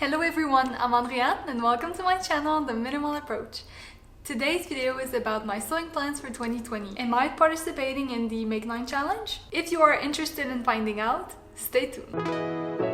Hello everyone, I'm Andrea and welcome to my channel, The Minimal Approach. Today's video is about my sewing plans for 2020. Am I participating in the Make 9 challenge? If you are interested in finding out, stay tuned.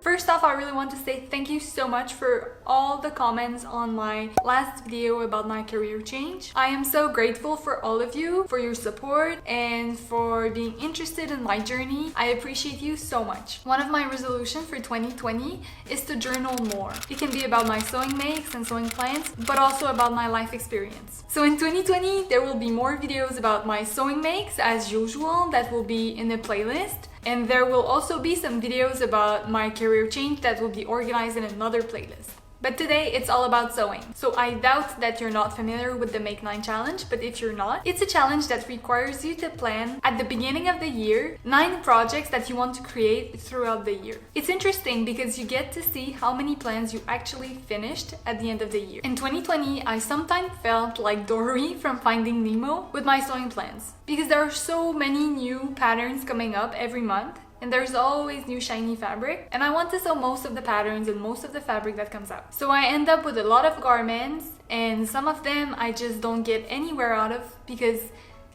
First off, I really want to say thank you so much for all the comments on my last video about my career change. I am so grateful for all of you, for your support, and for being interested in my journey. I appreciate you so much. One of my resolutions for 2020 is to journal more. It can be about my sewing makes and sewing plans, but also about my life experience. So in 2020, there will be more videos about my sewing makes as usual that will be in a playlist. And there will also be some videos about my career change that will be organized in another playlist. But today it's all about sewing. So I doubt that you're not familiar with the Make 9 challenge, but if you're not, it's a challenge that requires you to plan at the beginning of the year 9 projects that you want to create throughout the year. It's interesting because you get to see how many plans you actually finished at the end of the year. In 2020, I sometimes felt like Dory from Finding Nemo with my sewing plans because there are so many new patterns coming up every month. And there's always new shiny fabric, and I want to sew most of the patterns and most of the fabric that comes out. So I end up with a lot of garments, and some of them I just don't get anywhere out of because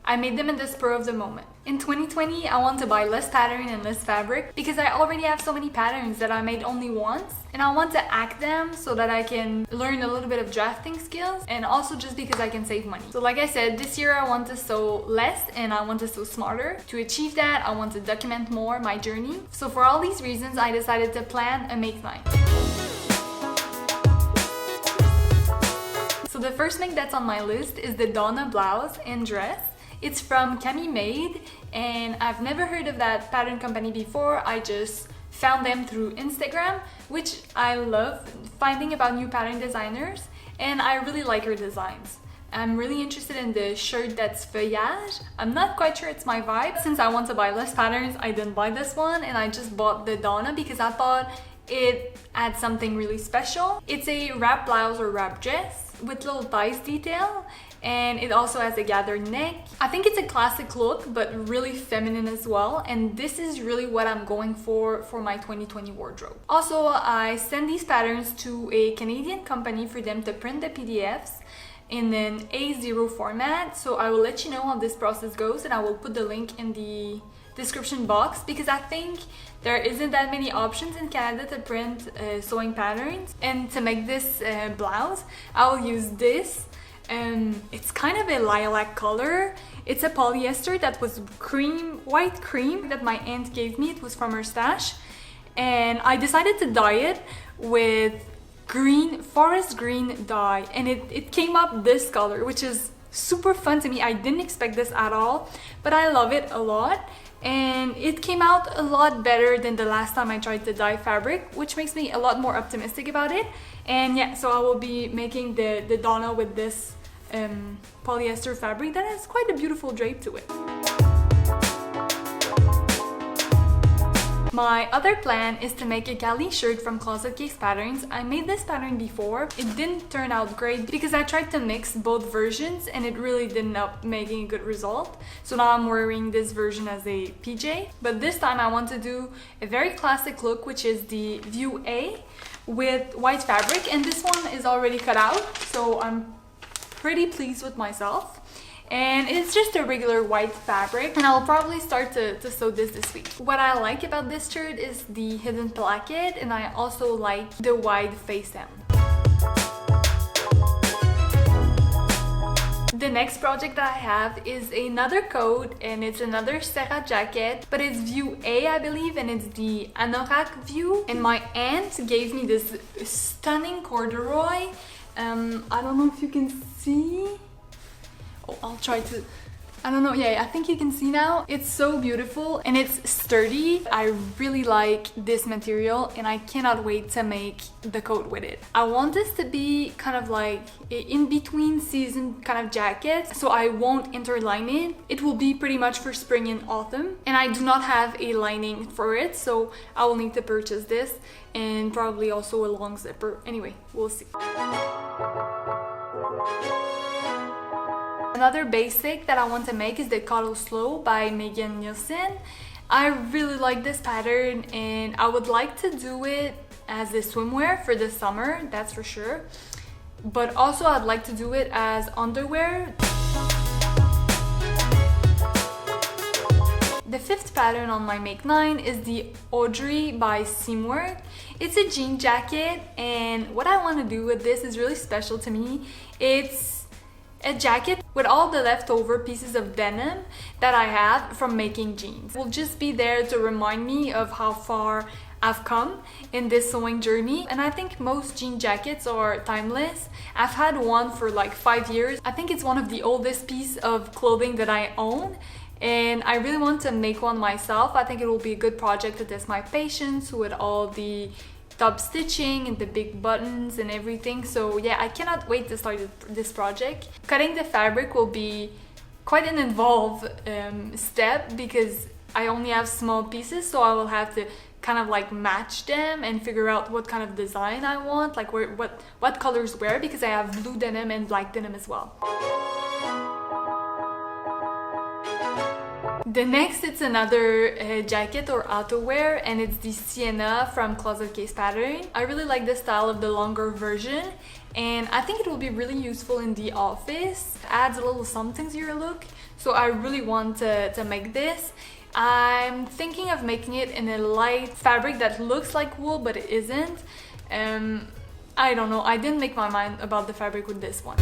I made them in the spur of the moment. In 2020, I want to buy less pattern and less fabric because I already have so many patterns that I made only once, and I want to act them so that I can learn a little bit of drafting skills, and also just because I can save money. So like I said, this year I want to sew less and I want to sew smarter. To achieve that, I want to document more my journey. So for all these reasons, I decided to plan a Make 9. So the first make that's on my list is the Donnah blouse and dress. It's from Camille Made, and I've never heard of that pattern company before. I just found them through Instagram, which I love finding about new pattern designers, and I really like her designs. I'm really interested in the shirt that's feuillage. I'm not quite sure it's my vibe. Since I want to buy less patterns, I didn't buy this one, and I just bought the Donnah because I thought it adds something really special. It's a wrap blouse or wrap dress with little ties detail, and it also has a gathered neck. I think it's a classic look, but really feminine as well, and this is really what I'm going for my 2020 wardrobe. Also, I sent these patterns to a Canadian company for them to print the PDFs in an A0 format, so I will let you know how this process goes, and I will put the link in the description box because I think there isn't that many options in Canada to print sewing patterns. And to make this blouse, I will use this. It's kind of a lilac color. It's a polyester that was white cream that my aunt gave me. It was from her stash, and I decided to dye it with forest green dye, and it came up this color, which is super fun to me. I didn't expect this at all, but I love it a lot, and it came out a lot better than the last time I tried to dye fabric, which makes me a lot more optimistic about it. And yeah, so I will be making the Donnah with this polyester fabric that has quite a beautiful drape to it. My other plan is to make a Cali shirt from Closet Case Patterns. I made this pattern before. It didn't turn out great because I tried to mix both versions and it really didn't end up making a good result. So now I'm wearing this version as a PJ. But this time I want to do a very classic look, which is the View A with white fabric. And this one is already cut out, so I'm pretty pleased with myself. And it's just a regular white fabric, and I'll probably start to sew this week. What I like about this shirt is the hidden placket, and I also like the wide face hem. The next project that I have is another coat, and it's another Serra jacket, but it's View A, I believe, and it's the Anorak view. And my aunt gave me this stunning corduroy. I don't know if you can see. Oh, I'll try to, I don't know, yeah, I think you can see now. It's so beautiful and it's sturdy. I really like this material and I cannot wait to make the coat with it. I want this to be kind of like an in-between season kind of jacket, so I won't interline it. It will be pretty much for spring and autumn, and I do not have a lining for it, so I will need to purchase this and probably also a long zipper. Anyway, we'll see. Another basic that I want to make is the Cuddle Slow by Megan Nielsen. I really like this pattern and I would like to do it as a swimwear for the summer, that's for sure. But also I'd like to do it as underwear. The fifth pattern on my Make 9 is the Audrey by Seamwork. It's a jean jacket, and what I want to do with this is really special to me. It's a jacket with all the leftover pieces of denim that I have from making jeans. It will just be there to remind me of how far I've come in this sewing journey, and I think most jean jackets are timeless. I've had one for like 5 years. I think it's one of the oldest pieces of clothing that I own, and I really want to make one myself. I think it will be a good project to test my patience with all the top stitching and the big buttons and everything. So yeah, I cannot wait to start this project. Cutting the fabric will be quite an involved step because I only have small pieces, so I will have to kind of like match them and figure out what kind of design I want, like what colors where, because I have blue denim and black denim as well. The next, it's another jacket or outerwear, and it's the Sienna from Closet Case pattern. I really like the style of the longer version, and I think it will be really useful in the office. It adds a little something to your look, so I really want to make this. I'm thinking of making it in a light fabric that looks like wool, but it isn't. I don't know, I didn't make my mind about the fabric with this one.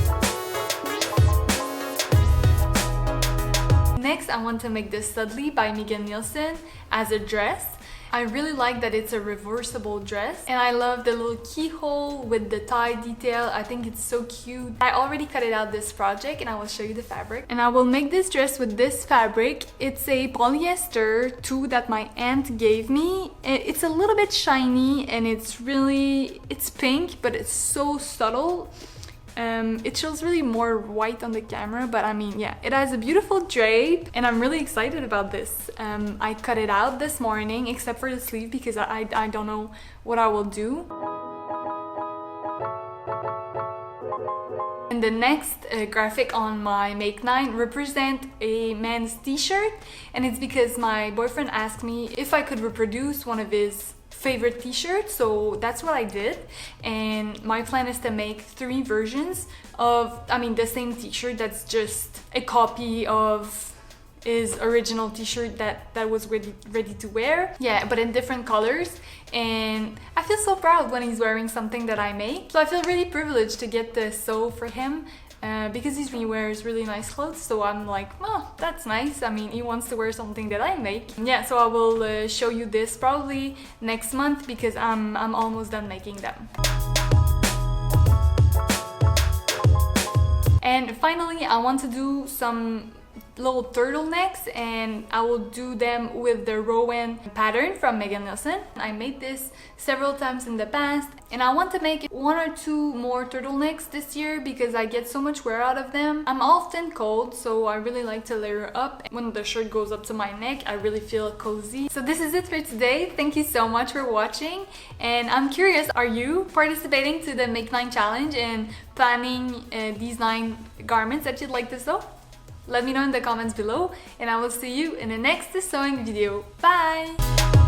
Next, I want to make this Studley by Megan Nielsen as a dress. I really like that it's a reversible dress, and I love the little keyhole with the tie detail. I think it's so cute. I already cut it out this project and I will show you the fabric. And I will make this dress with this fabric. It's a polyester 2 that my aunt gave me. It's a little bit shiny and it's pink, but it's so subtle. It shows really more white on the camera, but I mean, yeah, it has a beautiful drape and I'm really excited about this. I cut it out this morning except for the sleeve because I don't know what I will do. And the next graphic on my Make 9 represent a man's t-shirt, and it's because my boyfriend asked me if I could reproduce one of his favorite t-shirts, so that's what I did. And my plan is to make 3 versions of, the same t-shirt that's just a copy of his original t-shirt that was ready to wear. Yeah, but in different colors. And I feel so proud when he's wearing something that I made. So I feel really privileged to get to sew for him. Because he wears really nice clothes, so I'm like, oh, that's nice. I mean, he wants to wear something that I make. Yeah, so I will show you this probably next month because I'm almost done making them. And finally, I want to do some little turtlenecks, and I will do them with the Rowan pattern from Megan Nielsen. I made this several times in the past, and I want to make 1 or 2 more turtlenecks this year because I get so much wear out of them. I'm often cold, so I really like to layer up. When the shirt goes up to my neck, I really feel cozy. So this is it for today. Thank you so much for watching, and I'm curious, are you participating to the Make 9 challenge and planning these 9 garments that you'd like to sew? Let me know in the comments below, and I will see you in the next sewing video. Bye!